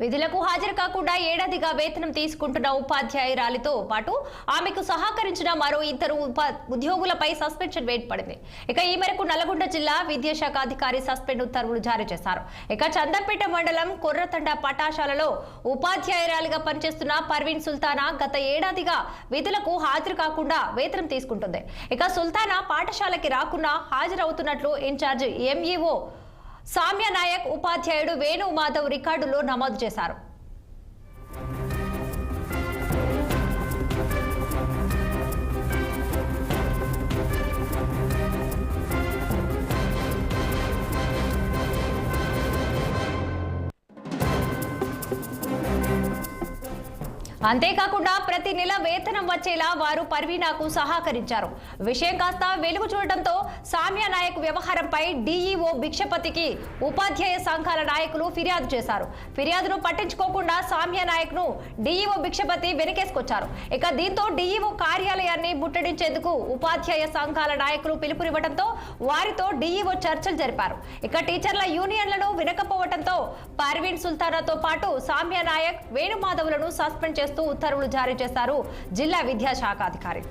విధులకు హాజరు కాకుండా ఏడాదిగా వేతనం తీసుకుంటున్న ఉపాధ్యాయురాలితో పాటు ఆమెకు సహకరించిన మరో ఇద్దరు ఉద్యోగులపై సస్పెన్షన్ వేటు పడింది. ఇక ఈ మేరకు నల్గొండ జిల్లా విద్యాశాఖ అధికారి సస్పెండ్ ఉత్తర్వులు జారీ చేశారు. ఇక చందంపేట మండలం కొర్రతండ పాఠశాలలో ఉపాధ్యాయురాలిగా పనిచేస్తున్న పర్వీన్ సుల్తానా గత ఏడాదిగా విధులకు హాజరు కాకుండా వేతనం తీసుకుంటుంది. ఇక సుల్తానా పాఠశాలకి రాకుండా హాజరవుతున్నట్లు ఇన్ఛార్జ్ ఎంఈఓ సామ్య నాయక్, ఉపాధ్యాయుడు వేణు మాధవ్ రికార్డులో నమోదు చేశారు. అంతేకాకుండా ప్రతి నెల వేతనం వచ్చేలా వారు పర్వీనాకు సహకరించారు. విషయం కాస్త వెలుగు చూడటంతో సామ్య నాయక్ వ్యవహారంపై డీఈఓ భిక్షపతికి ఉపాధ్యాయ సంఘాల నాయకులు ఫిర్యాదు చేశారు. ఫిర్యాదును పట్టించుకోకుండా సామ్య నాయక్ ను డీఈఓ భిక్షపతి వెనకేసుకొచ్చారు. ఇక దీంతో డీఈఓ కార్యాలయాన్ని ముట్టడించేందుకు ఉపాధ్యాయ సంఘాల నాయకులు పిలుపునివ్వడంతో వారితో డీఈఓ చర్చలు జరిపారు. ఇక టీచర్ల యూనియన్లను వినకపోవడంతో పర్వీన్ సుల్తానాతో పాటు సామ్య నాయక్, వేణుమాధవులను సస్పెండ్ చేస్తూ ఉత్తర్వులు జారీ చేశారు జిల్లా విద్యాశాఖ అధికారి.